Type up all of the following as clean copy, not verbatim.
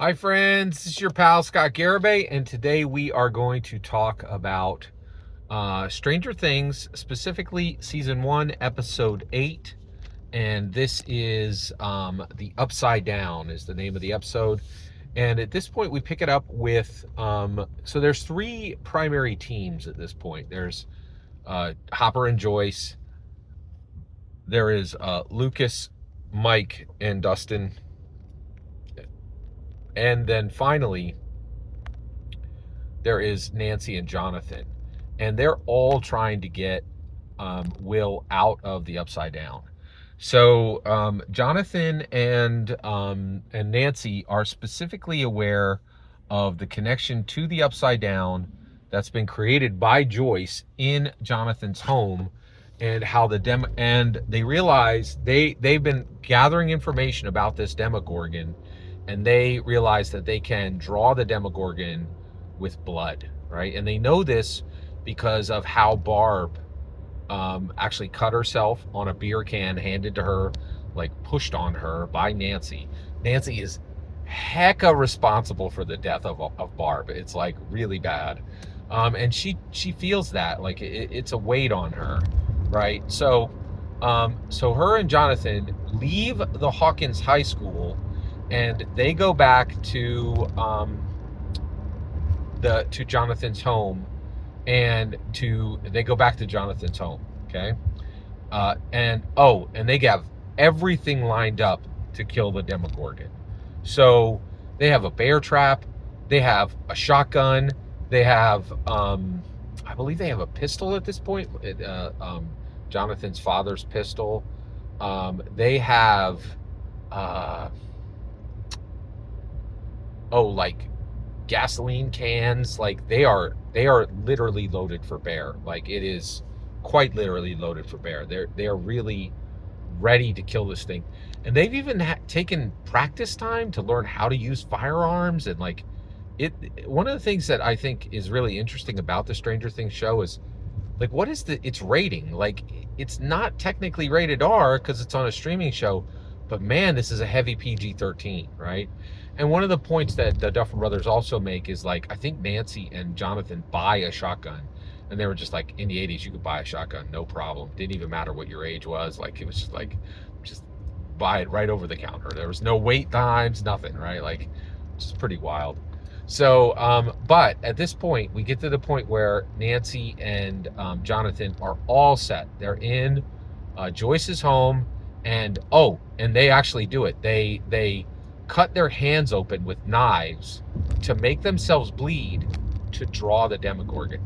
Hi, friends. This is your pal Scott Garibay, and today we are going to talk about Stranger Things, specifically season 1, episode 8. And this is The Upside Down, is the name of the episode. And at this point, we pick it up with so there's three primary teams at this point. There's Hopper and Joyce, there is Lucas, Mike, and Dustin, and then finally there is Nancy and Jonathan, and they're all trying to get Will out of the Upside Down. So Jonathan and Nancy are specifically aware of the connection to the Upside Down that's been created by Joyce in Jonathan's home, and how and they realize they've been gathering information about this Demogorgon, and they realize that they can draw the Demogorgon with blood, right? And they know this because of how Barb actually cut herself on a beer can handed to her, like pushed on her by Nancy. Nancy is hecka responsible for the death of Barb. It's like really bad. And she feels that like it's a weight on her, right? So her and Jonathan leave the Hawkins High School, and they go back to Jonathan's home, and they go back to Jonathan's home. Okay. And they have everything lined up to kill the Demogorgon. So they have a bear trap, they have a shotgun, they have I believe they have a pistol at this point, Jonathan's father's pistol. They have like gasoline cans. Like they are literally loaded for bear. Like it is quite literally loaded for bear. They are really ready to kill this thing, and they've even taken practice time to learn how to use firearms. And like one of the things that I think is really interesting about the Stranger Things show is like, what is its rating? Like, it's not technically rated R because it's on a streaming show, but man, this is a heavy PG-13, right? And one of the points that the Duffer Brothers also make is like, I think Nancy and Jonathan buy a shotgun, and they were just like, in the 80s, you could buy a shotgun, no problem. Didn't even matter what your age was. Like, it was just like, just buy it right over the counter. There was no wait times, nothing, right? Like, it's pretty wild. So, but at this point, we get to the point where Nancy and Jonathan are all set. They're in Joyce's home, and they actually do it. They cut their hands open with knives to make themselves bleed to draw the Demogorgon.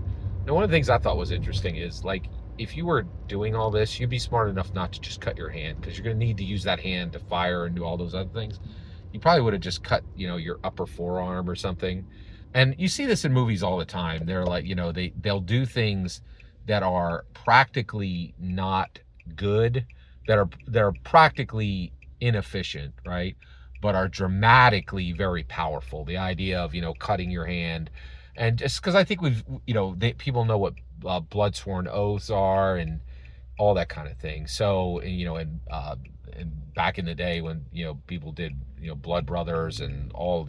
Now, one of the things I thought was interesting is, like, if you were doing all this, you'd be smart enough not to just cut your hand, because you're going to need to use that hand to fire and do all those other things. You probably would have just cut, your upper forearm or something. And you see this in movies all the time. They're like, they'll do things that are practically not good, that are practically inefficient, right? But are dramatically very powerful. The idea of, cutting your hand. And just because I think people know what blood sworn oaths are and all that kind of thing. So, and back in the day when, people did, Blood Brothers and all,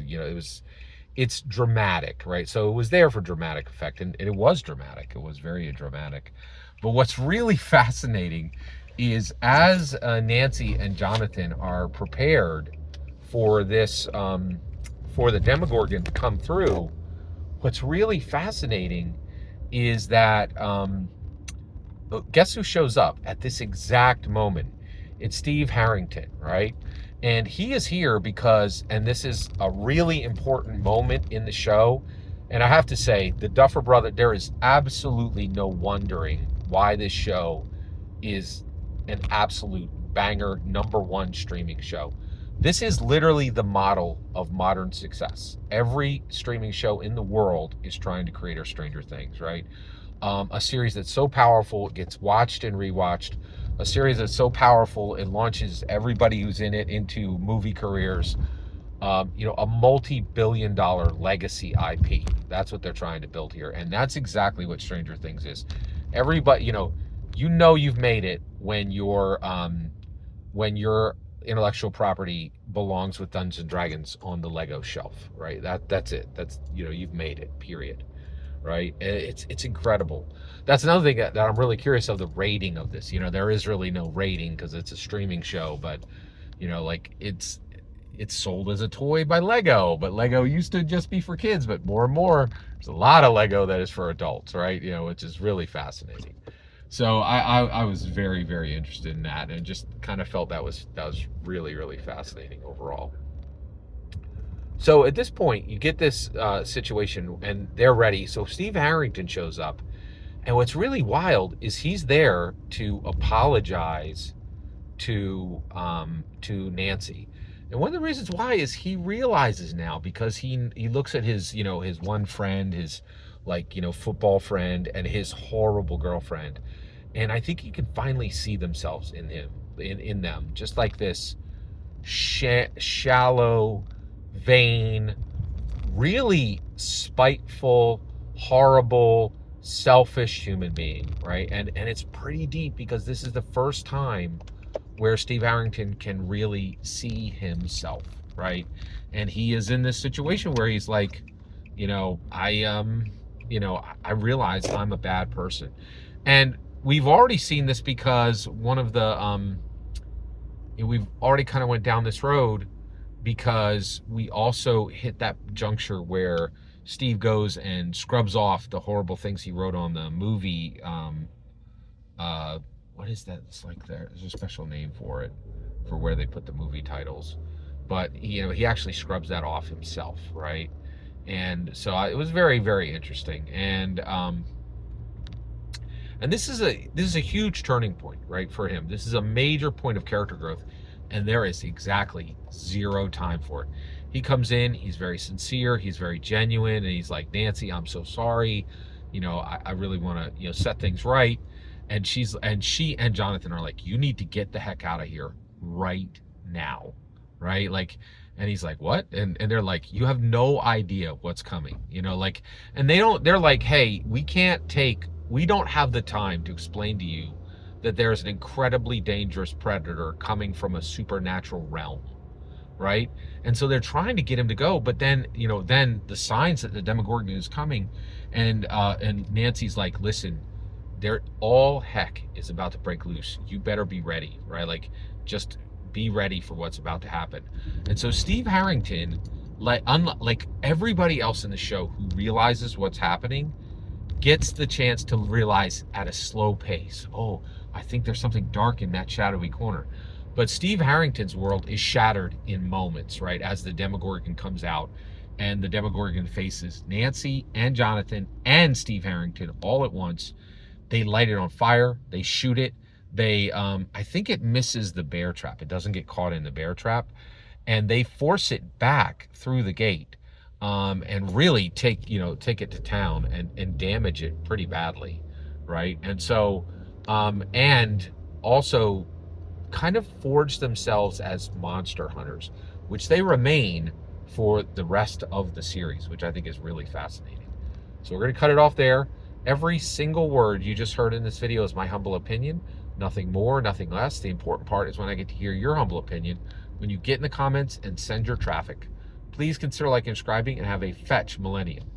it's dramatic, right? So it was there for dramatic effect, and it was dramatic. It was very dramatic. But what's really fascinating is as Nancy and Jonathan are prepared for this, for the Demogorgon to come through, what's really fascinating is that, guess who shows up at this exact moment? It's Steve Harrington, right? And he is here because, and this is a really important moment in the show, and I have to say, the Duffer Brother, there is absolutely no wondering why this show is an absolute banger, #1 streaming show. This is literally the model of modern success. Every streaming show in the world is trying to create a Stranger Things, right? A series that's so powerful, it gets watched and rewatched. A series that's so powerful, it launches everybody who's in it into movie careers. A multi-billion-dollar legacy IP. That's what they're trying to build here, and that's exactly what Stranger Things is. Everybody, you've made it when your intellectual property belongs with Dungeons and Dragons on the Lego shelf, right? That's it. That's, you've made it, period. Right? It's incredible. That's another thing that I'm really curious of, the rating of this. There is really no rating because it's a streaming show, but like it's sold as a toy by Lego, but Lego used to just be for kids, but more and more there's a lot of Lego that is for adults, right? Which is really fascinating. So I was very, very interested in that, and just kind of felt that was really, really fascinating overall. So at this point, you get this situation, and they're ready. So Steve Harrington shows up, and what's really wild is he's there to apologize to Nancy. And one of the reasons why is he realizes now, because he looks at his his one friend, his football friend, and his horrible girlfriend, and I think he can finally see themselves in him, in them, just like this shallow, vain, really spiteful, horrible, selfish human being, right? And it's pretty deep, because this is the first time where Steve Harrington can really see himself, right? And he is in this situation where he's like, I realize I'm a bad person. And we've already seen this, because one of the we've already kind of went down this road, because we also hit that juncture where Steve goes and scrubs off the horrible things he wrote on the movie. What is that? It's like there's a special name for it, for where they put the movie titles. But he actually scrubs that off himself, right? And so it was very, very interesting. And this is a huge turning point, right, for him. This is a major point of character growth, and there is exactly zero time for it. He comes in, he's very sincere, he's very genuine, and he's like, Nancy, I'm so sorry. I really want to set things right. And she and Jonathan are like, you need to get the heck out of here right now, right? And he's like, what? And they're like, you have no idea what's coming, and they're like, hey, we don't have the time to explain to you that there's an incredibly dangerous predator coming from a supernatural realm, right? And so they're trying to get him to go, but then then the signs that the Demogorgon is coming, and Nancy's like, listen, all heck is about to break loose. You better be ready, right? Just be ready for what's about to happen. And so Steve Harrington, unlike everybody else in the show who realizes what's happening, gets the chance to realize at a slow pace, oh, I think there's something dark in that shadowy corner. But Steve Harrington's world is shattered in moments, right? As the Demogorgon comes out, and the Demogorgon faces Nancy and Jonathan and Steve Harrington all at once. They light it on fire. They shoot it. They, I think it misses the bear trap. It doesn't get caught in the bear trap. And they force it back through the gate, and really take it to town and damage it pretty badly, right? And so, and also kind of forge themselves as monster hunters, which they remain for the rest of the series, which I think is really fascinating. So we're going to cut it off there. Every single word you just heard in this video is my humble opinion. Nothing more, nothing less. The important part is when I get to hear your humble opinion, when you get in the comments and send your traffic. Please consider liking and subscribing, and have a fetch millennium.